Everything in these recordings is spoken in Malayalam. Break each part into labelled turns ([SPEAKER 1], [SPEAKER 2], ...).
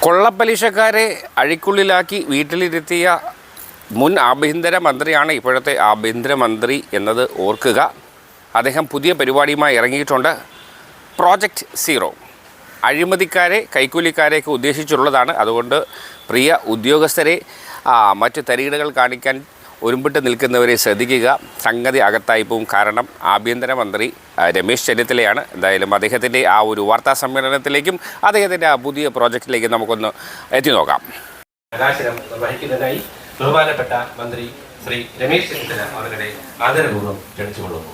[SPEAKER 1] കൊള്ളപ്പലിശക്കാരെ അഴിക്കുള്ളിലാക്കി വീട്ടിലിരുത്തിയ മുൻ ആഭ്യന്തരമന്ത്രിയാണ് ഇപ്പോഴത്തെ ആഭ്യന്തരമന്ത്രി എന്നത് ഓർക്കുക. അദ്ദേഹം പുതിയ പരിപാടിയുമായി ഇറങ്ങിയിട്ടുണ്ട്. പ്രോജക്റ്റ് സീറോ അഴിമതിക്കാരെ കൈക്കൂലിക്കാരെയൊക്കെ ഉദ്ദേശിച്ചുള്ളതാണ്. അതുകൊണ്ട് പ്രിയ ഉദ്യോഗസ്ഥരെ മറ്റു തരികിടകൾ കാണിക്കാൻ ഒരുമ്പിട്ട് നിൽക്കുന്നവരെ ശ്രദ്ധിക്കുക. സംഗതി അകത്തായിപ്പോവും. കാരണം ആഭ്യന്തരമന്ത്രി രമേശ് ചെന്നിത്തലയാണ്. എന്തായാലും അദ്ദേഹത്തിൻ്റെ ആ ഒരു വാർത്താ സമ്മേളനത്തിലേക്കും അദ്ദേഹത്തിൻ്റെ ആ പുതിയ പ്രോജക്റ്റിലേക്കും നമുക്കൊന്ന് എത്തി നോക്കാം.
[SPEAKER 2] പ്രകാശനം നിർവഹിക്കുന്നതിനായി ബഹുമാനപ്പെട്ട മന്ത്രി ശ്രീ രമേശ് ചെന്നിത്തല അവരുടെ ആദരപൂർവ്വം ക്ഷണിച്ചുകൊള്ളുന്നു.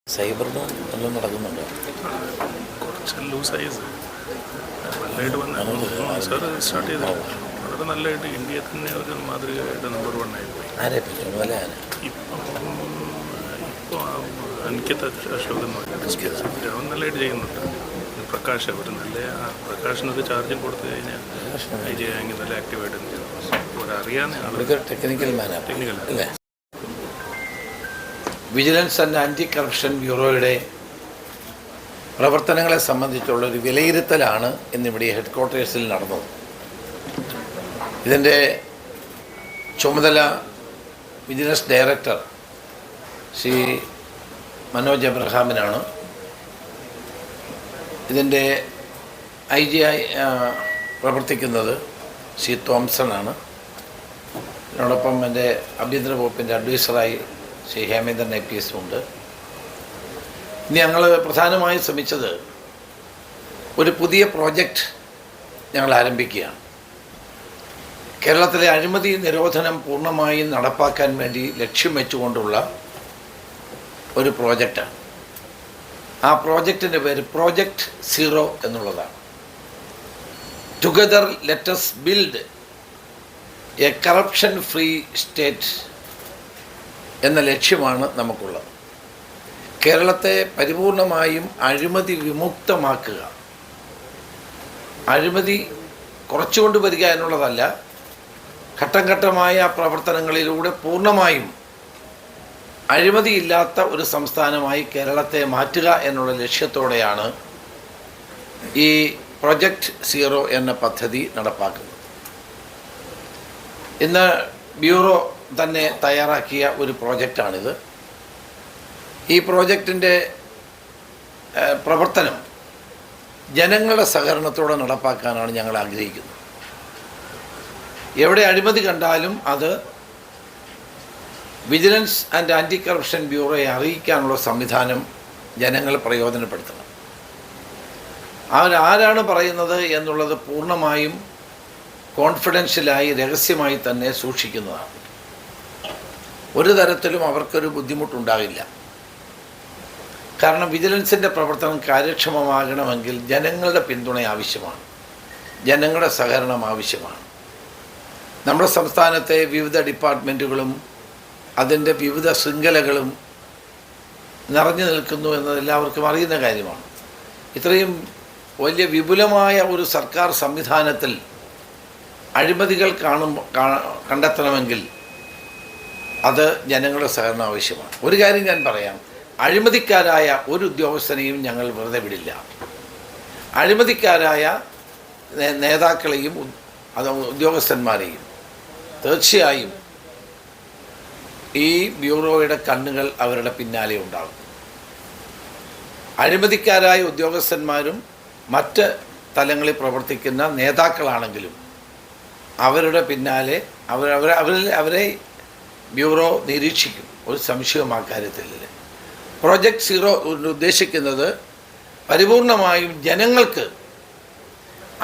[SPEAKER 3] സൈബറിന് എല്ലാം നടക്കുന്നുണ്ടോ?
[SPEAKER 4] കുറച്ച് ലൂസായി നല്ലതായിട്ട് വന്നു സാർ സ്റ്റാർട്ട് ചെയ്തു. വളരെ നല്ലതായിട്ട് ഇന്ത്യയിൽ തന്നെ ഒരു മാതൃകയായിട്ട് നമ്പർ 1 ആയിപ്പോയി.
[SPEAKER 3] ആരെ പറ്റും പോലെ
[SPEAKER 4] ഇപ്പോൾ അനിക്കത്ത് അശോക് എന്ന് പറയും, അവൻ നല്ലതായിട്ട് ചെയ്യുന്നുണ്ട്. പ്രകാശ് അവർ നല്ല പ്രകാശിനൊക്കെ ചാർജ് കൊടുത്തു കഴിഞ്ഞാൽ അത് ചെയ്യാമെങ്കിൽ നല്ല ആക്റ്റീവായിട്ട് അറിയാവുന്ന ആളുകൾ
[SPEAKER 3] ടെക്നിക്കൽ മാനാണ്.
[SPEAKER 4] ടെക്നിക്കൽ
[SPEAKER 3] അല്ലേ? വിജിലൻസ് ആൻഡ് ആൻറ്റി കറപ്ഷൻ ബ്യൂറോയുടെ പ്രവർത്തനങ്ങളെ സംബന്ധിച്ചുള്ളൊരു വിലയിരുത്തലാണ് ഇന്നിവിടെ ഹെഡ് ക്വാർട്ടേഴ്സിൽ നടന്നത്. ഇതിൻ്റെ ചുമതല വിജിലൻസ് ഡയറക്ടർ ശ്രീ മനോജ് എബ്രഹാമിനാണ്. ഇതിൻ്റെ IG ആയി പ്രവർത്തിക്കുന്നത് ശ്രീ തോംസണാണ്. ഇതിനോടൊപ്പം എൻ്റെ ആഭ്യന്തര വകുപ്പിൻ്റെ അഡ്വൈസറായി ശ്രീ ഹേമേന്ദ്രൻ IPS ഉണ്ട്. ഇനി ഞങ്ങൾ പ്രധാനമായും ശ്രമിച്ചത് ഒരു പുതിയ പ്രോജക്റ്റ് ഞങ്ങൾ ആരംഭിക്കുകയാണ്. കേരളത്തിലെ അഴിമതി നിരോധനം പൂർണ്ണമായും നടപ്പാക്കാൻ വേണ്ടി ലക്ഷ്യം വെച്ചുകൊണ്ടുള്ള ഒരു പ്രോജക്റ്റാണ്. ആ പ്രോജക്റ്റിൻ്റെ പേര് പ്രോജക്റ്റ് സീറോ എന്നുള്ളതാണ്. Together let's build A corruption free state എന്ന ലക്ഷ്യമാണ് നമുക്കുള്ളത്. കേരളത്തെ പരിപൂർണമായും അഴിമതി വിമുക്തമാക്കുക. അഴിമതി കുറച്ചുകൊണ്ട് വരിക എന്നുള്ളതല്ല, ഘട്ടം ഘട്ടമായ പ്രവർത്തനങ്ങളിലൂടെ പൂർണ്ണമായും അഴിമതിയില്ലാത്ത ഒരു സംസ്ഥാനമായി കേരളത്തെ മാറ്റുക എന്നുള്ള ലക്ഷ്യത്തോടെയാണ് ഈ പ്രൊജക്റ്റ് സീറോ എന്ന പദ്ധതി നടപ്പാക്കുന്നത്. ഇന്ന് ബ്യൂറോ തന്നെ തയ്യാറാക്കിയ ഒരു പ്രോജക്റ്റാണിത്. ഈ പ്രോജക്റ്റിൻ്റെ പ്രവർത്തനം ജനങ്ങളുടെ സഹകരണത്തോടെ നടപ്പാക്കാനാണ് ഞങ്ങൾ ആഗ്രഹിക്കുന്നത്. എവിടെ അഴിമതി കണ്ടാലും അത് വിജിലൻസ് ആൻഡ് ആൻറ്റി കറപ്ഷൻ ബ്യൂറോയെ അറിയിക്കാനുള്ള സംവിധാനം ജനങ്ങൾ പ്രയോജനപ്പെടുത്തണം. അവരാരാണ് പറയുന്നത് എന്നുള്ളത് പൂർണ്ണമായും കോൺഫിഡൻഷ്യലായി രഹസ്യമായി തന്നെ സൂക്ഷിക്കുന്നതാണ്. ഒരു തരത്തിലും അവർക്കൊരു ബുദ്ധിമുട്ടുണ്ടാകില്ല. കാരണം വിജിലൻസിൻ്റെ പ്രവർത്തനം കാര്യക്ഷമമാകണമെങ്കിൽ ജനങ്ങളുടെ പിന്തുണ ആവശ്യമാണ്, ജനങ്ങളുടെ സഹകരണം ആവശ്യമാണ്. നമ്മുടെ സംസ്ഥാനത്തെ വിവിധ ഡിപ്പാർട്ട്മെൻറ്റുകളും അതിൻ്റെ വിവിധ ശൃംഖലകളും നിറഞ്ഞു നിൽക്കുന്നു എന്നത് എല്ലാവർക്കും അറിയുന്ന കാര്യമാണ്. ഇത്രയും വലിയ വിപുലമായ ഒരു സർക്കാർ സംവിധാനത്തിൽ അഴിമതികൾ കണ്ടെത്തണമെങ്കിൽ അത് ജനങ്ങളുടെ സഹകരണം ആവശ്യമാണ്. ഒരു കാര്യം ഞാൻ പറയാം, അഴിമതിക്കാരായ ഒരു ഉദ്യോഗസ്ഥനെയും ഞങ്ങൾ വെറുതെ വിടില്ല. അഴിമതിക്കാരായ നേതാക്കളെയും ഉദ്യോഗസ്ഥന്മാരെയും തീർച്ചയായും ഈ ബ്യൂറോയുടെ കണ്ണുകൾ അവരുടെ പിന്നാലെ ഉണ്ടാകും. അഴിമതിക്കാരായ ഉദ്യോഗസ്ഥന്മാരും മറ്റ് തലങ്ങളിൽ പ്രവർത്തിക്കുന്ന നേതാക്കളാണെങ്കിലും അവരുടെ പിന്നാലെ അവരെ ബ്യൂറോ നിരീക്ഷിക്കും. ഒരു സംശയവും ആ കാര്യത്തിലില്ല. പ്രോജക്റ്റ് സീറോ ഉദ്ദേശിക്കുന്നത് പരിപൂർണമായും ജനങ്ങൾക്ക്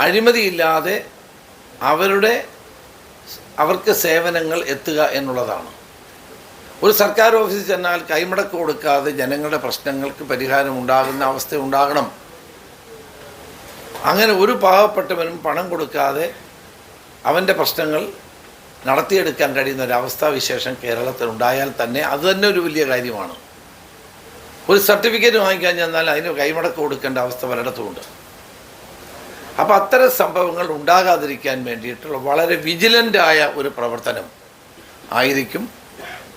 [SPEAKER 3] അഴിമതിയില്ലാതെ അവർക്ക് സേവനങ്ങൾ എത്തുക എന്നുള്ളതാണ്. ഒരു സർക്കാർ ഓഫീസിൽ ചെന്നാൽ കൈമടക്ക് കൊടുക്കാതെ ജനങ്ങളുടെ പ്രശ്നങ്ങൾക്ക് പരിഹാരം ഉണ്ടാകുന്ന അവസ്ഥ ഉണ്ടാകണം. അങ്ങനെ ഒരു പാവപ്പെട്ടവനും പണം കൊടുക്കാതെ അവൻ്റെ പ്രശ്നങ്ങൾ നടത്തിയെടുക്കാൻ കഴിയുന്ന ഒരവസ്ഥാവിശേഷം കേരളത്തിൽ ഉണ്ടായാൽ തന്നെ അത് തന്നെ ഒരു വലിയ കാര്യമാണ്. ഒരു സർട്ടിഫിക്കറ്റ് വാങ്ങിക്കാൻ ചെന്നാൽ അതിന് കൈമടക്ക് കൊടുക്കേണ്ട അവസ്ഥ പലയിടത്തുമുണ്ട്. അപ്പോൾ അത്തരം സംഭവങ്ങൾ ഉണ്ടാകാതിരിക്കാൻ വേണ്ടിയിട്ടുള്ള വളരെ വിജിലൻ്റായ ഒരു പ്രവർത്തനം ആയിരിക്കും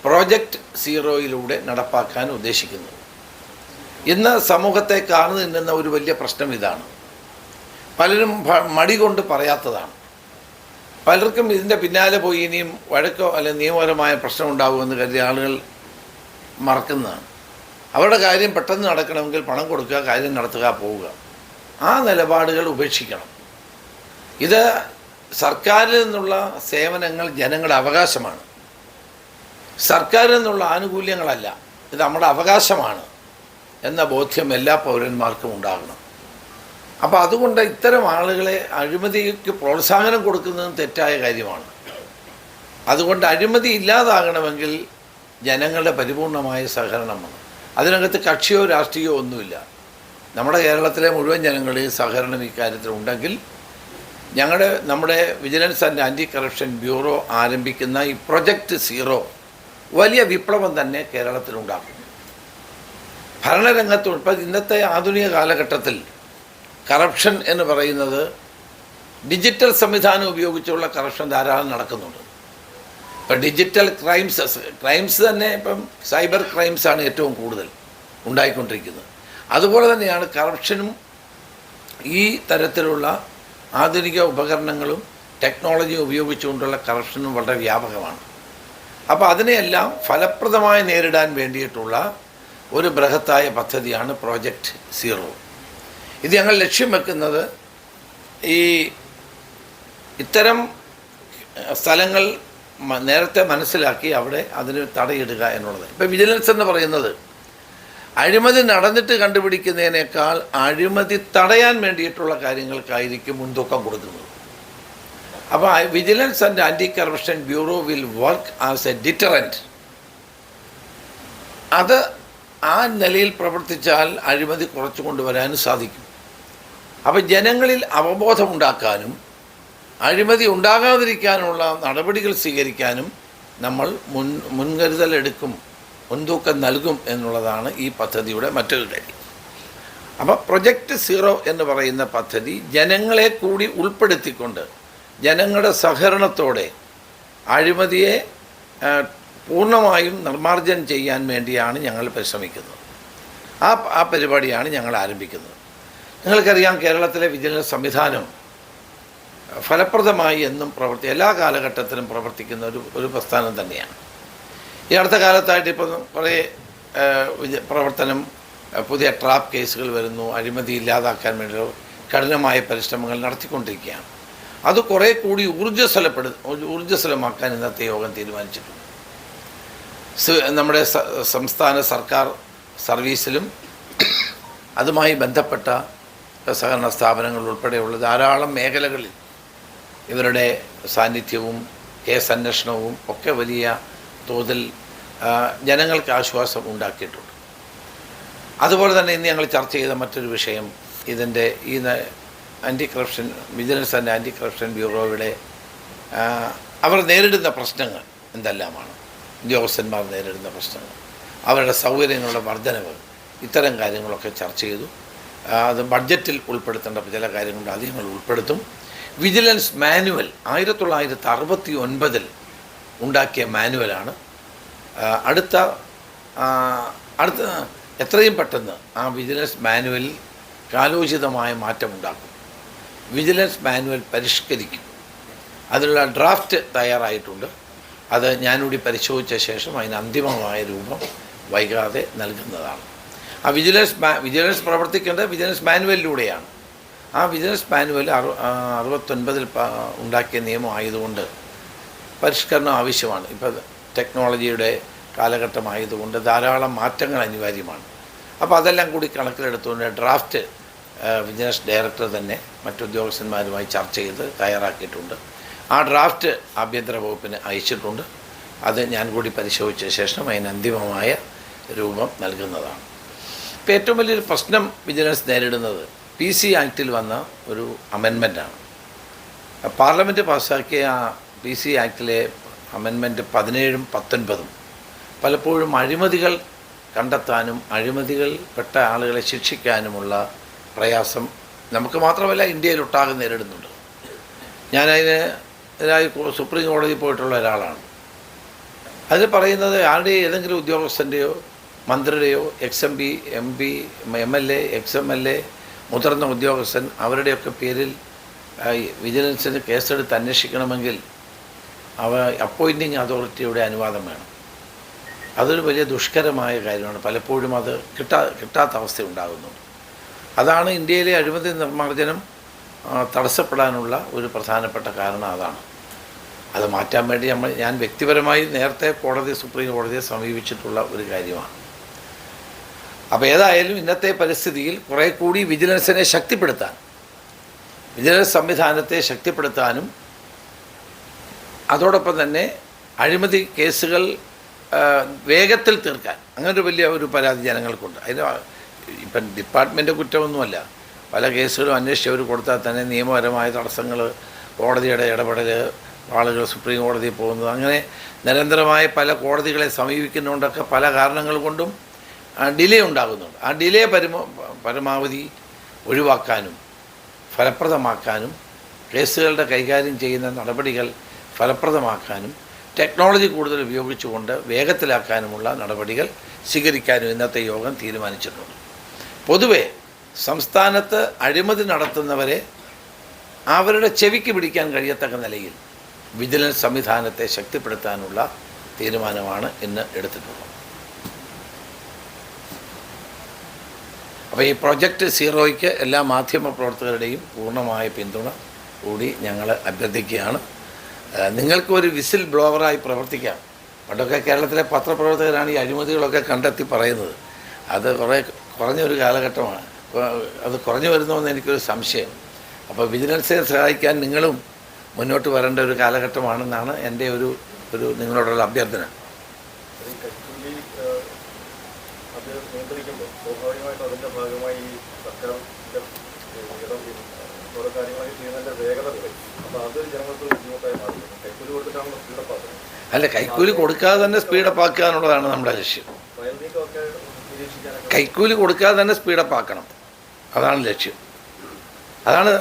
[SPEAKER 3] പ്രോജക്റ്റ് സീറോയിലൂടെ നടപ്പാക്കാൻ ഉദ്ദേശിക്കുന്നത്. ഇന്ന് സമൂഹത്തെ കാർന്നു നിന്നുന്ന ഒരു വലിയ പ്രശ്നം ഇതാണ്. പലരും മടി കൊണ്ട് പറയാത്തതാണ്. പലർക്കും ഇതിൻ്റെ പിന്നാലെ പോയി ഇനിയും വഴക്കോ അല്ലെങ്കിൽ നിയമപരമായ പ്രശ്നം ഉണ്ടാകുമെന്ന് കരുതിയ ആളുകൾ മറക്കുന്നതാണ്. അവരുടെ കാര്യം പെട്ടെന്ന് നടക്കണമെങ്കിൽ പണം കൊടുക്കുക, കാര്യം നടത്തുക, പോവുക. ആ നിലപാടുകൾ ഉപേക്ഷിക്കണം. ഇത് സർക്കാരിൽ നിന്നുള്ള സേവനങ്ങൾ ജനങ്ങളുടെ അവകാശമാണ്, സർക്കാരിൽ നിന്നുള്ള ആനുകൂല്യങ്ങളല്ല. ഇത് നമ്മുടെ അവകാശമാണ് എന്ന ബോധ്യം എല്ലാ പൗരന്മാർക്കും ഉണ്ടാകണം. അപ്പോൾ അതുകൊണ്ട് ഇത്തരം ആളുകളെ അഴിമതിക്ക് പ്രോത്സാഹനം കൊടുക്കുന്നതും തെറ്റായ കാര്യമാണ്. അതുകൊണ്ട് അഴിമതി ഇല്ലാതാകണമെങ്കിൽ ജനങ്ങളുടെ പരിപൂർണമായ സഹകരണമാണ്. അതിനകത്ത് കക്ഷിയോ രാഷ്ട്രീയമോ ഒന്നുമില്ല. നമ്മുടെ കേരളത്തിലെ മുഴുവൻ ജനങ്ങളുടെയും സഹകരണം ഇക്കാര്യത്തിൽ ഉണ്ടെങ്കിൽ നമ്മുടെ vigilance and anti corruption bureau ആരംഭിക്കുന്ന ഈ പ്രൊജക്റ്റ് സീറോ വലിയ വിപ്ലവം തന്നെ കേരളത്തിലുണ്ടാക്കും. ഭരണരംഗത്ത് ഇപ്പം ഇന്നത്തെ ആധുനിക കാലഘട്ടത്തിൽ കറപ്ഷൻ എന്ന് പറയുന്നത് ഡിജിറ്റൽ സംവിധാനം ഉപയോഗിച്ചുള്ള കറപ്ഷൻ ധാരാളം നടക്കുന്നുണ്ട്. ഇപ്പം ഡിജിറ്റൽ ക്രൈംസ് തന്നെ ഇപ്പം സൈബർ ക്രൈംസാണ് ഏറ്റവും കൂടുതൽ ഉണ്ടായിക്കൊണ്ടിരിക്കുന്നത്. അതുപോലെ തന്നെയാണ് കറപ്ഷനും. ഈ തരത്തിലുള്ള ആധുനിക ഉപകരണങ്ങളും ടെക്നോളജിയും ഉപയോഗിച്ചുകൊണ്ടുള്ള കറപ്ഷനും വളരെ വ്യാപകമാണ്. അപ്പോൾ അതിനെയെല്ലാം ഫലപ്രദമായി നേരിടാൻ വേണ്ടിയിട്ടുള്ള ഒരു ബൃഹത്തായ പദ്ധതിയാണ് പ്രോജക്റ്റ് സീറോ. ഇത് ഞങ്ങൾ ലക്ഷ്യം വെക്കുന്നത് ഇത്തരം സ്ഥലങ്ങൾ നേരത്തെ മനസ്സിലാക്കി അവിടെ അതിന് തടയിടുക എന്നുള്ളത്. ഇപ്പോൾ വിജിലൻസ് എന്ന് പറയുന്നത് അഴിമതി നടന്നിട്ട് കണ്ടുപിടിക്കുന്നതിനേക്കാൾ അഴിമതി തടയാൻ വേണ്ടിയിട്ടുള്ള കാര്യങ്ങൾക്കായിരിക്കും മുൻതൂക്കം കൊടുക്കുന്നത്. അപ്പോൾ vigilance and anti corruption bureau will work as a deterrent. അത് ആ നിലയിൽ പ്രവർത്തിച്ചാൽ അഴിമതി കുറച്ചു കൊണ്ടുവരാനും സാധിക്കും. അപ്പോൾ ജനങ്ങളിൽ അവബോധമുണ്ടാക്കാനും അഴിമതി ഉണ്ടാകാതിരിക്കാനുള്ള നടപടികൾ സ്വീകരിക്കാനും നമ്മൾ മുൻകരുതലെടുക്കും, മുൻതൂക്കം നൽകും എന്നുള്ളതാണ് ഈ പദ്ധതിയുടെ മറ്റൊരു കാര്യം. അപ്പോൾ പ്രൊജക്റ്റ് സീറോ എന്ന് പറയുന്ന പദ്ധതി ജനങ്ങളെ കൂടി ഉൾപ്പെടുത്തിക്കൊണ്ട് ജനങ്ങളുടെ സഹകരണത്തോടെ അഴിമതിയെ പൂർണ്ണമായും നിർമ്മാർജ്ജനം ചെയ്യാൻ വേണ്ടിയാണ് ഞങ്ങൾ പരിശ്രമിക്കുന്നത്. ആ പരിപാടിയാണ് ഞങ്ങൾ ആരംഭിക്കുന്നത്. നിങ്ങൾക്കറിയാം, കേരളത്തിലെ വിജിലൻസ് സംവിധാനം ഫലപ്രദമായി എന്നും എല്ലാ കാലഘട്ടത്തിലും പ്രവർത്തിക്കുന്ന ഒരു പ്രസ്ഥാനം തന്നെയാണ്. ഈ അടുത്ത കാലത്തായിട്ട് ഇപ്പം കുറേ പ്രവർത്തനം, പുതിയ ട്രാപ്പ് കേസുകൾ വരുന്നു. അഴിമതി ഇല്ലാതാക്കാൻ വേണ്ടി കഠിനമായ പരിശ്രമങ്ങൾ നടത്തിക്കൊണ്ടിരിക്കുകയാണ്. അത് കുറേ കൂടി ഊർജ്ജസ്വലമാക്കാൻ ഇന്നത്തെ യോഗം തീരുമാനിച്ചിട്ടുണ്ട്. നമ്മുടെ സംസ്ഥാന സർക്കാർ സർവീസിലും അതുമായി ബന്ധപ്പെട്ട സഹകരണ സ്ഥാപനങ്ങൾ ഉൾപ്പെടെയുള്ള ധാരാളം മേഖലകളിൽ ഇവരുടെ സാന്നിധ്യവും കേസ് അന്വേഷണവും ഒക്കെ വലിയ തോതിൽ ജനങ്ങൾക്ക് ആശ്വാസം ഉണ്ടാക്കിയിട്ടുണ്ട്. അതുപോലെ തന്നെ ഇന്ന് ഞങ്ങൾ ചർച്ച ചെയ്ത മറ്റൊരു വിഷയം ഇതിൻ്റെ ഈ anti corruption vigilance and anti corruption ബ്യൂറോയുടെ അവർ നേരിടുന്ന പ്രശ്നങ്ങൾ എന്തെല്ലാമാണ്, ഉദ്യോഗസ്ഥന്മാർ നേരിടുന്ന പ്രശ്നങ്ങൾ, അവരുടെ സൗകര്യങ്ങളുടെ വർധനവ്, ഇത്തരം കാര്യങ്ങളൊക്കെ ചർച്ച ചെയ്തു. അത് ബഡ്ജറ്റിൽ ഉൾപ്പെടുത്തേണ്ട ചില കാര്യങ്ങളുണ്ട്, അത് ഞങ്ങൾ ഉൾപ്പെടുത്തും. വിജിലൻസ് മാനുവൽ 1969 ഉണ്ടാക്കിയ മാനുവലാണ്. അടുത്ത എത്രയും പെട്ടെന്ന് ആ വിജിലൻസ് മാനുവലിൽ കാലോചിതമായ മാറ്റമുണ്ടാക്കും. വിജിലൻസ് മാനുവൽ പരിഷ്കരിക്കും. അതിനുള്ള ഡ്രാഫ്റ്റ് തയ്യാറായിട്ടുണ്ട്. അത് ഞാനിവിടെ പരിശോധിച്ച ശേഷം അതിന് അന്തിമമായ രൂപം വൈകാതെ നൽകുന്നതാണ്. ആ വിജിലൻസ് പ്രവർത്തിക്കേണ്ടത് വിജിലൻസ് മാനുവലിലൂടെയാണ്. ആ വിജിലൻസ് മാനുവൽ 69 ഉണ്ടാക്കിയ നിയമം ആയതുകൊണ്ട് പരിഷ്കരണം ആവശ്യമാണ്. ഇപ്പോൾ ടെക്നോളജിയുടെ കാലഘട്ടമായതുകൊണ്ട് ധാരാളം മാറ്റങ്ങൾ അനിവാര്യമാണ്. അപ്പോൾ അതെല്ലാം കൂടി കണക്കിലെടുത്തുകൊണ്ട് ഡ്രാഫ്റ്റ് വിജിലൻസ് ഡയറക്ടർ തന്നെ മറ്റുദ്യോഗസ്ഥന്മാരുമായി ചർച്ച ചെയ്ത് തയ്യാറാക്കിയിട്ടുണ്ട്. ആ ഡ്രാഫ്റ്റ് ആഭ്യന്തര വകുപ്പിന് അയച്ചിട്ടുണ്ട്. അത് ഞാൻ കൂടി പരിശോധിച്ച ശേഷം അതിന് അന്തിമമായ രൂപം നൽകുന്നതാണ്. ഇപ്പോൾ ഏറ്റവും വലിയൊരു പ്രശ്നം വിജിലൻസ് നേരിടുന്നത് PC ആക്റ്റിൽ വന്ന ഒരു അമെൻമെൻറ്റാണ്. പാർലമെൻറ്റ് പാസ്സാക്കിയ PC ആക്റ്റിലെ അമെൻമെൻറ്റ് 17ഉം 19ഉം പലപ്പോഴും അഴിമതികൾ കണ്ടെത്താനും അഴിമതികൾ പെട്ട ആളുകളെ ശിക്ഷിക്കാനുമുള്ള പ്രയാസം നമുക്ക് മാത്രമല്ല ഇന്ത്യയിലൊട്ടാകെ നേരിടുന്നുണ്ട്. ഞാനതിനായി സുപ്രീം കോടതിയിൽ പോയിട്ടുള്ള ഒരാളാണ്. അതിൽ പറയുന്നത് ആരുടെയും ഏതെങ്കിലും ഉദ്യോഗസ്ഥൻ്റെയോ മന്ത്രിയുടെയോ XMP, MP, MLA, XMLA, മുതിർന്ന ഉദ്യോഗസ്ഥൻ അവരുടെയൊക്കെ പേരിൽ വിജിലൻസിന് കേസെടുത്ത് അന്വേഷിക്കണമെങ്കിൽ അപ്പോയിൻറ്റിങ് അതോറിറ്റിയുടെ അനുവാദം വേണം. അതൊരു വലിയ ദുഷ്കരമായ കാര്യമാണ്. പലപ്പോഴും അത് കിട്ടാത്ത അവസ്ഥ ഉണ്ടാകുന്നുണ്ട്. അതാണ് ഇന്ത്യയിലെ അഴിമതി നിർമ്മാർജ്ജനം തടസ്സപ്പെടാനുള്ള ഒരു പ്രധാനപ്പെട്ട കാരണം അതാണ്. അത് മാറ്റാൻ വേണ്ടി ഞാൻ വ്യക്തിപരമായി നേരത്തെ സുപ്രീം കോടതിയെ സമീപിച്ചിട്ടുള്ള ഒരു കാര്യമാണ്. അപ്പോൾ ഏതായാലും ഇന്നത്തെ പരിസ്ഥിതിയിൽ കുറേ കൂടി വിജിലൻസിനെ ശക്തിപ്പെടുത്താൻ, വിജിലൻസ് സംവിധാനത്തെ ശക്തിപ്പെടുത്താനും അതോടൊപ്പം തന്നെ അഴിമതി കേസുകൾ വേഗത്തിൽ തീർക്കാൻ അങ്ങനൊരു വലിയ ഒരു പരാതി ജനങ്ങൾക്കുണ്ട്. അതിന് ഇപ്പം ഡിപ്പാർട്ട്മെൻറ്റ് കുറ്റമൊന്നുമല്ല. പല കേസുകളും അന്വേഷിച്ചവർ കൊടുത്താൽ തന്നെ നിയമപരമായ തടസ്സങ്ങൾ, കോടതിയുടെ ഇടപെടൽ, ആളുകൾ സുപ്രീം കോടതിയിൽ പോകുന്നത്, അങ്ങനെ നിരന്തരമായ പല കോടതികളെ സമീപിക്കുന്നതുകൊണ്ടൊക്കെ പല കാരണങ്ങൾ കൊണ്ടും ഡിലേ ഉണ്ടാകുന്നുണ്ട്. ആ ഡിലേ പരമാവധി ഒഴിവാക്കാനും ഫലപ്രദമാക്കാനും കേസുകളുടെ കൈകാര്യം ചെയ്യുന്ന നടപടികൾ ഫലപ്രദമാക്കാനും ടെക്നോളജി കൂടുതൽ ഉപയോഗിച്ചുകൊണ്ട് വേഗത്തിലാക്കാനുമുള്ള നടപടികൾ സ്വീകരിക്കാനും ഇന്നത്തെ യോഗം തീരുമാനിച്ചിട്ടുണ്ട്. പൊതുവെ സംസ്ഥാനത്ത് അഴിമതി നടത്തുന്നവരെ അവരുടെ ചെവിക്ക് പിടിക്കാൻ കഴിയത്തക്ക നിലയിൽ വിജിലൻസ് സംവിധാനത്തെ ശക്തിപ്പെടുത്താനുള്ള തീരുമാനമാണ് ഇന്ന് എടുത്തിട്ടുള്ളത്. അപ്പോൾ ഈ പ്രൊജക്റ്റ് സീറോയ്ക്ക് എല്ലാ മാധ്യമപ്രവർത്തകരുടെയും പൂർണ്ണമായ പിന്തുണ കൂടി ഞങ്ങൾ അഭ്യർത്ഥിക്കുകയാണ്. നിങ്ങൾക്കൊരു വിസിൽ ബ്ലോവറായി പ്രവർത്തിക്കാം. പണ്ടൊക്കെ കേരളത്തിലെ പത്രപ്രവർത്തകരാണ് ഈ അഴിമതികളൊക്കെ കണ്ടെത്തി പറയുന്നത്. അത് കുറഞ്ഞൊരു കാലഘട്ടമാണ്. അത് കുറഞ്ഞു വരുന്നുവെന്ന് എനിക്കൊരു സംശയം. അപ്പോൾ വിജിലൻസിനെ സഹായിക്കാൻ നിങ്ങളും മുന്നോട്ട് വരേണ്ട ഒരു കാലഘട്ടമാണെന്നാണ് എൻ്റെ ഒരു നിങ്ങളോടുള്ള അഭ്യർത്ഥന. അല്ല, കൈക്കൂലി കൊടുക്കാതെ തന്നെ സ്പീഡപ്പ് ആക്കുക എന്നുള്ളതാണ് നമ്മുടെ ലക്ഷ്യം. കൈക്കൂലി കൊടുക്കാതെ തന്നെ സ്പീഡപ്പ് ആക്കണം, അതാണ് ലക്ഷ്യം. അതാണ്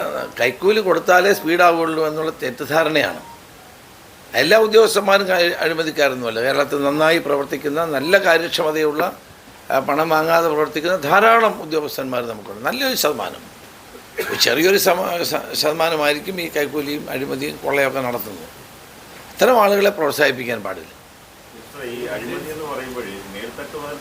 [SPEAKER 3] കൈക്കൂലി കൊടുത്താലേ സ്പീഡാവുള്ളൂ എന്നുള്ള തെറ്റിദ്ധാരണയാണ്. എല്ലാ ഉദ്യോഗസ്ഥന്മാരും അഴിമതിക്കാരൊന്നുമല്ല. കേരളത്തിൽ നന്നായി പ്രവർത്തിക്കുന്ന, നല്ല കാര്യക്ഷമതയുള്ള, പണം വാങ്ങാതെ പ്രവർത്തിക്കുന്ന ധാരാളം ഉദ്യോഗസ്ഥന്മാർ നമുക്കുണ്ട്. നല്ലൊരു ശതമാനം, ചെറിയൊരു ശതമാനമായിരിക്കും ഈ കൈക്കൂലിയും അഴിമതിയും കൊള്ളയൊക്കെ നടത്തുന്നത്. ഇത്തരം ആളുകളെ പ്രോത്സാഹിപ്പിക്കാൻ പാടില്ല.
[SPEAKER 5] ഈ അഴിമതി എന്ന് പറയുമ്പോഴേ മേൽത്തട്ട് മുതൽ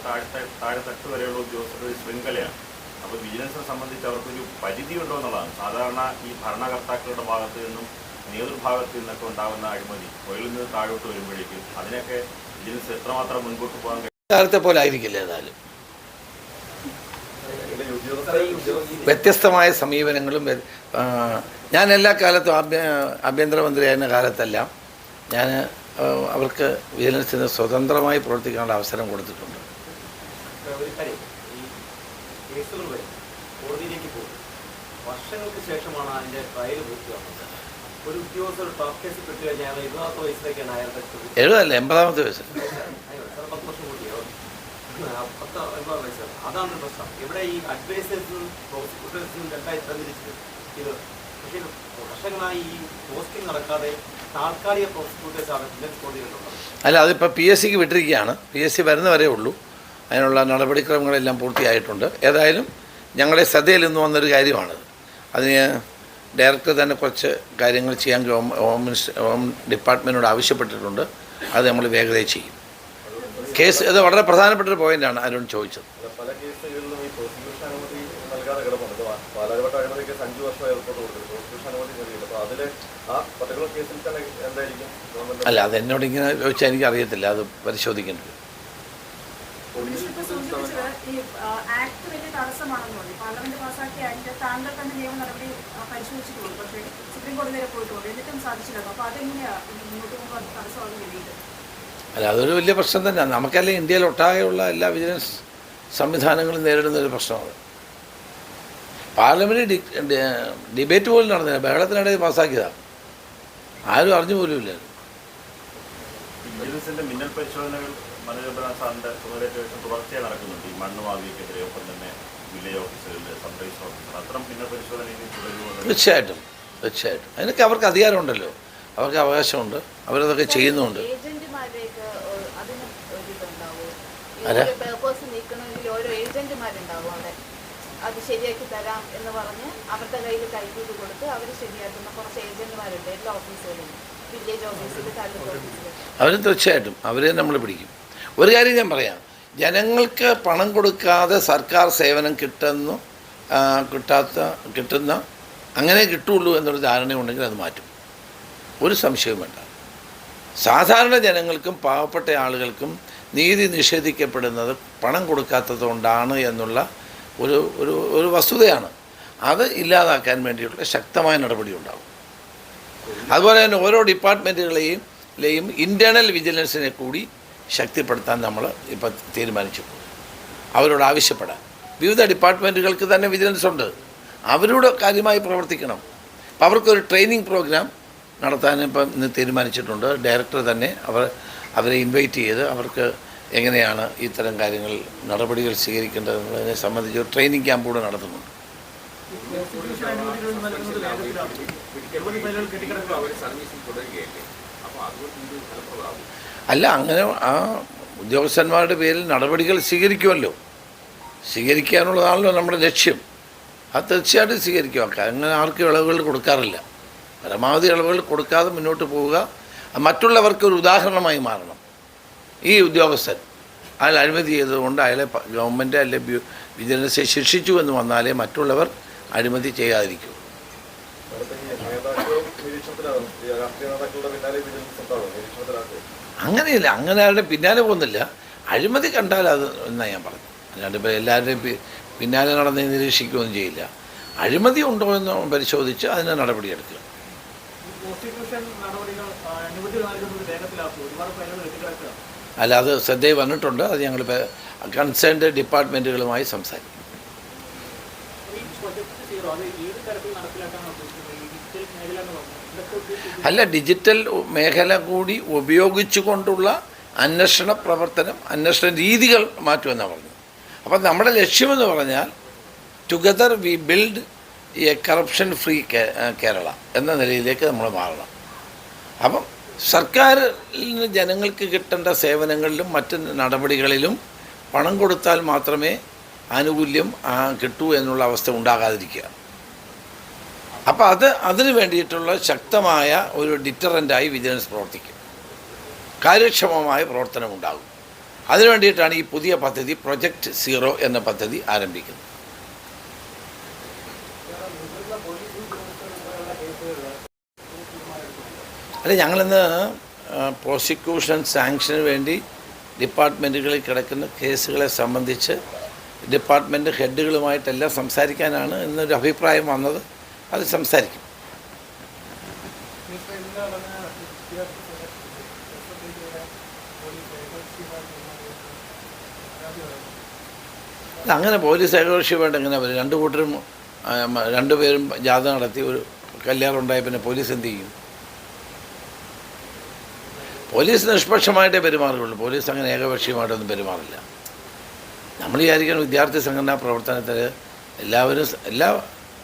[SPEAKER 5] താഴെത്തട്ട് വരെയുള്ള ഉദ്യോഗസ്ഥരുടെ ശൃംഖലയാണ്. അപ്പോൾ വിജിലൻസിനെ സംബന്ധിച്ച് അവർക്കൊരു പരിധി ഉണ്ടോ എന്നുള്ളതാണ്. സാധാരണ ഈ ഭരണകർത്താക്കളുടെ ഭാഗത്ത് നിന്നും നേതൃഭാഗത്ത് നിന്നൊക്കെ ഉണ്ടാകുന്ന അഴിമതി മുകളിൽ നിന്ന് താഴോട്ട് വരുമ്പോഴേക്കും അതിനൊക്കെ വിജിലൻസ് എത്രമാത്രം മുൻപോട്ട് പോകാൻ കഴിയും?
[SPEAKER 3] കാലത്തെ പോലെ ആയിരിക്കില്ല. ഏതായാലും വ്യത്യസ്തമായ സമീപനങ്ങളും ഞാൻ എല്ലാ കാലത്തും ആഭ്യന്തരമന്ത്രിയായിരുന്ന കാലത്തെല്ലാം ഞാൻ അവർക്ക് വിജിലൻസിന് സ്വതന്ത്രമായി പ്രവർത്തിക്കാനുള്ള അവസരം കൊടുത്തിട്ടുണ്ട്.
[SPEAKER 6] വർഷങ്ങൾക്ക് ശേഷമാണ് അതിന്റെ ട്രയൽ പൂർത്തിയാക്കുന്നത്. ഒരു ഉദ്യോഗസ്ഥർ ടോപ്പ് കേസിൽ പെട്ട് കഴിഞ്ഞാൽ 70 വയസ്സിലേക്കാണ് അയാളുടെ
[SPEAKER 3] 80ാമത്തെ വയസ്സ്.
[SPEAKER 6] 10 വർഷം കൂടിയോ, 10-9 വയസ്സാണ്. അതാണ് പ്രശ്നം. ഇവിടെ ഈ അഡ്വൈസേഴ്സും പ്രോസിക്യൂട്ടേഴ്സും രണ്ടായി തന്നിരിച്ചു ഇത്. പക്ഷേ വർഷങ്ങളായി ഈ പോസ്റ്റിംഗ് നടക്കാതെ താൽക്കാലിക പ്രോസിക്യൂട്ടേഴ്സാണ് വിജിലൻസ് കോടതിയിലുള്ളത്.
[SPEAKER 3] അല്ല, അതിപ്പോൾ PSCക്ക് വിട്ടിരിക്കുകയാണ്. PSC വരുന്നവരേ ഉള്ളൂ. അതിനുള്ള നടപടിക്രമങ്ങളെല്ലാം പൂർത്തിയായിട്ടുണ്ട്. ഏതായാലും ഞങ്ങളുടെ ശ്രദ്ധയിൽ നിന്ന് വന്നൊരു കാര്യമാണത്. അതിന് ഡയറക്ടർ തന്നെ കുറച്ച് കാര്യങ്ങൾ ചെയ്യാൻ ഹോം ഡിപ്പാർട്ട്മെൻറ്റിനോട് ആവശ്യപ്പെട്ടിട്ടുണ്ട്. അത് നമ്മൾ വേഗതയിൽ ചെയ്യും. കേസ് ഇത് വളരെ പ്രധാനപ്പെട്ടൊരു പോയിൻ്റാണ് അരുൺ ചോദിച്ചത്.
[SPEAKER 5] പല കേസുകളിലും ഈ പ്രോസിക്യൂഷൻ അനുമതി നൽകാതെ കിടപ്പുണ്ട്. പാലാരിവട്ട അഴിമതി കേസ് 5 വർഷം എയർപോർട്ട് കൊടുത്തത് പ്രോസിക്യൂഷൻ അനുമതി നൽകിയില്ല. അപ്പോൾ അതിൽ ആ പർട്ടിക്കുലർ കേസിൽ തന്നെ എന്തായിരിക്കും ഗവൺമെൻറ്?
[SPEAKER 3] അല്ല, അതെന്നോട് ഇങ്ങനെ ചോദിച്ചാൽ എനിക്കറിയത്തില്ല. അത് പരിശോധിക്കേണ്ടത്.
[SPEAKER 7] പാർലമെന്റ് പാസാക്കിയ ആക്ട് താങ്കൾ തന്നെ നിയമ നടപടി പരിശോധിച്ചിട്ടുള്ളൂ. പക്ഷേ സുപ്രീം കോടതി വരെ പോയിട്ടുണ്ട്, എന്നിട്ടും സാധിച്ചില്ല. അപ്പോൾ അതെങ്ങനെയാണ് മുന്നോട്ട് പോകുമ്പോൾ തടസ്സമാകുന്ന രീതിയിൽ?
[SPEAKER 3] അല്ല, അതൊരു വലിയ പ്രശ്നം തന്നെയാണ്. നമുക്കല്ല ഇന്ത്യയിൽ ഒട്ടാകെയുള്ള എല്ലാ വിജിലൻസ് സംവിധാനങ്ങളും നേരിടുന്നൊരു പ്രശ്നമാണ്. പാർലമെൻറ്റ് ഡിബേറ്റ് പോലും നടന്നില്ല, ബഹളത്തിനിടയിൽ പാസ്സാക്കിയതാണ്, ആരും അറിഞ്ഞു പോലുമില്ല.
[SPEAKER 5] വിജിലൻസിന്റെ മിന്നൽ പരിശോധനകൾ മനോജ് സാറിന്റെ ചുമതലയേറ്റ ശേഷം തുടർച്ചയായി നടക്കുന്നുണ്ട്. ഈ മണ്ണ് മാഫിയക്കെതിരെ, ഒപ്പം തന്നെ വില്ലേജ് ഓഫീസുകളിൽ, സബ് രജിസ്റ്റർ ഓഫീസർ, അത്തരം മിന്നൽ പരിശോധനയിൽ തുടരുമെന്ന്.
[SPEAKER 3] തീർച്ചയായിട്ടും അതിനൊക്കെ അവർക്ക് അധികാരമുണ്ടല്ലോ, അവർക്ക് അവകാശമുണ്ട്, അവരതൊക്കെ ചെയ്യുന്നുണ്ട്.
[SPEAKER 8] അത് ശരിയാക്കി തരാം എന്ന് പറഞ്ഞ് അവരുടെ കയ്യിൽ കൈക്കൂലി കൊടുത്ത് അവർ ശരിയാക്കുന്ന കുറച്ച് ഏജന്റുമാരുണ്ട് എല്ലാ ഓഫീസുകളിലും, വില്ലേജ് ഓഫീസിൽ, താലൂക്ക് ഓഫീസിൽ.
[SPEAKER 3] അവരും തീർച്ചയായിട്ടും അവരെ നമ്മൾ പിടിക്കും. ഒരു കാര്യം ഞാൻ പറയാം, ജനങ്ങൾക്ക് പണം കൊടുക്കാതെ സർക്കാർ സേവനം കിട്ടുന്ന അങ്ങനെ കിട്ടുള്ളൂ എന്നൊരു ധാരണയുണ്ടെങ്കിൽ അത് മാറ്റും, ഒരു സംശയവും വേണ്ട. സാധാരണ ജനങ്ങൾക്കും പാവപ്പെട്ട ആളുകൾക്കും നീതി നിഷേധിക്കപ്പെടുന്നത് പണം കൊടുക്കാത്തത് കൊണ്ടാണ് എന്നുള്ള ഒരു വസ്തുതയാണ്. അത് ഇല്ലാതാക്കാൻ വേണ്ടിയിട്ടുള്ള ശക്തമായ നടപടി ഉണ്ടാകും. അതുപോലെ തന്നെ ഓരോ ഡിപ്പാർട്ട്മെൻറ്റുകളെയും ഇൻറ്റേർണൽ വിജിലൻസിനെ കൂടി ശക്തിപ്പെടുത്താൻ നമ്മൾ ഇപ്പം തീരുമാനിച്ചു. അവരോട് ആവശ്യപ്പെടാൻ വിവിധ ഡിപ്പാർട്ട്മെൻറ്റുകൾക്ക് തന്നെ വിജിലൻസ് ഉണ്ട്, അവരോട് കാര്യമായി പ്രവർത്തിക്കണം. അപ്പം അവർക്കൊരു ട്രെയിനിങ് പ്രോഗ്രാം നടത്താൻ ഇപ്പം ഇന്ന് തീരുമാനിച്ചിട്ടുണ്ട്. ഡയറക്ടർ തന്നെ അവരെ ഇൻവൈറ്റ് ചെയ്ത് അവർക്ക് എങ്ങനെയാണ് ഇത്തരം കാര്യങ്ങൾ നടപടികൾ സ്വീകരിക്കേണ്ടതെന്നതിനെ സംബന്ധിച്ച് ഒരു ട്രെയിനിങ് ക്യാമ്പ് കൂടെ നടത്തുന്നുണ്ട്. അല്ല, അങ്ങനെ ആ ഉദ്യോഗസ്ഥന്മാരുടെ പേരിൽ നടപടികൾ സ്വീകരിക്കാനുള്ളതാണല്ലോ നമ്മുടെ ലക്ഷ്യം. അത് തീർച്ചയായിട്ടും സ്വീകരിക്കുക. അങ്ങനെ ആർക്കും ഇളവുകൾ കൊടുക്കാറില്ല. പരമാവധി ഇളവുകൾ കൊടുക്കാതെ മുന്നോട്ട് പോവുക, മറ്റുള്ളവർക്കൊരു ഉദാഹരണമായി മാറണം. ഈ ഉദ്യോഗസ്ഥൻ അയാൾ അഴിമതി ചെയ്തതുകൊണ്ട് അയാളെ ഗവൺമെൻറ് അല്ലെ വിജിലൻസ് ശിക്ഷിച്ചു എന്ന് വന്നാലേ മറ്റുള്ളവർ അഴിമതി ചെയ്യാതിരിക്കൂ. അങ്ങനെയില്ല, അങ്ങനെ ആരുടെ പിന്നാലെ പോകുന്നില്ല. അഴിമതി കണ്ടാൽ അത് എന്നാണ് ഞാൻ പറഞ്ഞത്. അല്ലാണ്ട് ഇപ്പോൾ എല്ലാവരുടെയും പിന്നാലെ നടന്ന് നിരീക്ഷിക്കുകയൊന്നും ചെയ്യില്ല. അഴിമതി ഉണ്ടോ എന്ന് പരിശോധിച്ച് അതിന് നടപടിയെടുക്കുക. അല്ല, അത് ശ്രദ്ധയിൽ വന്നിട്ടുണ്ട്. അത് ഞങ്ങൾ കൺസേൺഡ് ഡിപ്പാർട്ട്മെൻറ്റുകളുമായി സംസാരിക്കും. അല്ല, ഡിജിറ്റൽ മേഖല കൂടി ഉപയോഗിച്ചുകൊണ്ടുള്ള അന്വേഷണ രീതികൾ മാറ്റുമെന്നാണ് പറഞ്ഞത്. അപ്പം നമ്മുടെ ലക്ഷ്യമെന്ന് പറഞ്ഞാൽ together we build A corruption free Kerala എന്ന നിലയിലേക്ക് നമ്മൾ മാറണം. അപ്പം സർക്കാരിന് ജനങ്ങൾക്ക് കിട്ടേണ്ട സേവനങ്ങളിലും മറ്റ് നടപടികളിലും പണം കൊടുത്താൽ മാത്രമേ ആനുകൂല്യം കിട്ടൂ എന്നുള്ള അവസ്ഥ ഉണ്ടാകാതിരിക്കുക. അപ്പോൾ അതിന് വേണ്ടിയിട്ടുള്ള ശക്തമായ ഒരു ഡിറ്ററൻ്റായി വിജിലൻസ് പ്രവർത്തിക്കും, കാര്യക്ഷമമായ പ്രവർത്തനം ഉണ്ടാകും. അതിനു വേണ്ടിയിട്ടാണ് ഈ പുതിയ പദ്ധതി പ്രൊജക്റ്റ് 0 എന്ന പദ്ധതി ആരംഭിക്കുന്നത്. അല്ല, ഞങ്ങളിന്ന് പ്രോസിക്യൂഷൻ സാങ്ഷന് വേണ്ടി ഡിപ്പാർട്ട്മെൻറ്റുകളിൽ കിടക്കുന്ന കേസുകളെ സംബന്ധിച്ച് ഡിപ്പാർട്ട്മെൻറ്റ് ഹെഡുകളുമായിട്ടെല്ലാം സംസാരിക്കാനാണ് ഇന്നൊരു അഭിപ്രായം വന്നത്. അത് സംസാരിക്കും. അങ്ങനെ പോലീസ് ഏകപക്ഷീയം വേണ്ട. എങ്ങനെ വരും? രണ്ടുപേരും ജാഥ നടത്തി ഒരു കല്യാണം ഉണ്ടായ പിന്നെ പോലീസ് എന്ത് ചെയ്യും? പോലീസ് നിഷ്പക്ഷമായിട്ടേ പെരുമാറുകയുള്ളൂ. പോലീസ് അങ്ങനെ ഏകപക്ഷീയമായിട്ടൊന്നും പെരുമാറില്ല. നമ്മൾ വിചാരിക്കണം വിദ്യാർത്ഥി സംഘടനാ പ്രവർത്തനത്തിൽ എല്ലാവരും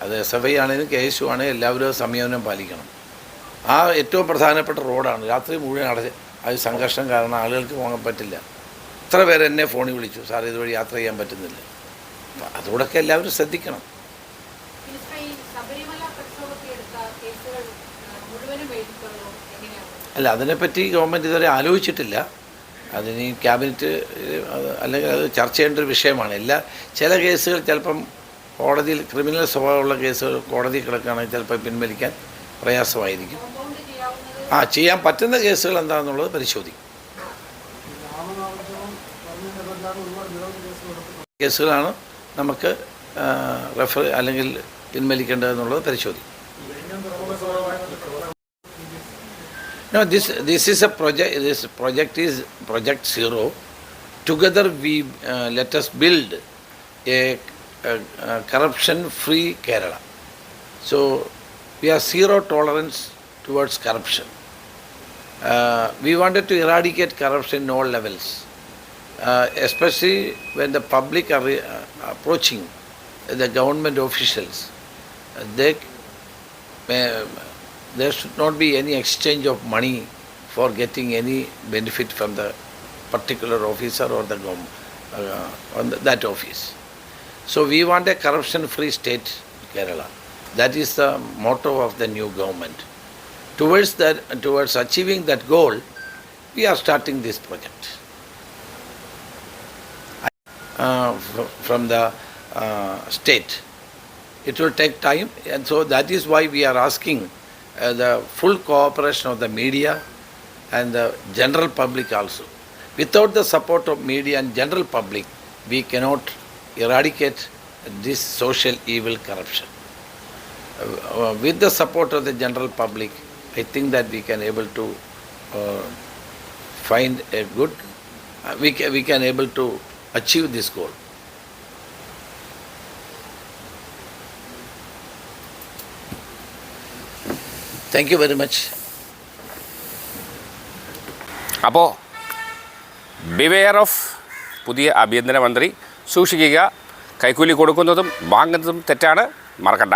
[SPEAKER 3] അത് SFI ആണെങ്കിലും KSU ആണെങ്കിലും എല്ലാവരും സംയമനം പാലിക്കണം. ആ ഏറ്റവും പ്രധാനപ്പെട്ട റോഡാണ്. രാത്രി മുഴുവൻ അത് സംഘർഷം കാരണം ആളുകൾക്ക് പോകാൻ പറ്റില്ല. എത്ര പേര് എന്നെ ഫോണിൽ വിളിച്ചു, സാർ ഇതുവഴി യാത്ര ചെയ്യാൻ പറ്റുന്നില്ല. അപ്പം അതുകൂടെയൊക്കെ എല്ലാവരും ശ്രദ്ധിക്കണം. അല്ല, അതിനെപ്പറ്റി ഗവൺമെൻറ് ഇതുവരെ ആലോചിച്ചിട്ടില്ല. അതിന് ക്യാബിനറ്റ് അല്ലെങ്കിൽ അത് ചർച്ച ചെയ്യേണ്ട ഒരു വിഷയമാണ്. ചില കേസുകൾ ചിലപ്പം കോടതിയിൽ ക്രിമിനൽ സ്വഭാവമുള്ള കേസുകൾ കോടതിയിൽ കിടക്കുകയാണെങ്കിൽ ചിലപ്പോൾ പിൻവലിക്കാൻ പ്രയാസമായിരിക്കും. ചെയ്യാൻ പറ്റുന്ന കേസുകൾ എന്താണെന്നുള്ളത് പരിശോധിക്കും. കേസുകളാണ് നമുക്ക് റെഫർ അല്ലെങ്കിൽ പിൻവലിക്കേണ്ടതെന്നുള്ളത് പരിശോധിക്കും. No, this is a project. This project is Project Zero. Together we let us build a corruption-free Kerala. So we are zero tolerance towards corruption. We wanted to eradicate corruption in all levels, especially when the public are approaching the government officials. There should not be any exchange of money for getting any benefit from the particular officer or the that office. So we want a corruption-free state, Kerala. That is the motto of the new government. Towards achieving that goal, we are starting this project. From the state. It will take time, and so that is why we are asking the full cooperation of the media and the general public also. Without the support of media and general public, we cannot eradicate this social evil corruption. With the support of the general public, I think that we can able to find a good, we can able to achieve this goal. Thank you very much.
[SPEAKER 1] അപ്പോൾ ബിവെയർ ഓഫ് പുതിയ ആഭ്യന്തരമന്ത്രി, സൂക്ഷിക്കുക. കൈക്കൂലി കൊടുക്കുന്നതും വാങ്ങുന്നതും തെറ്റാണ്, മറക്കണ്ട.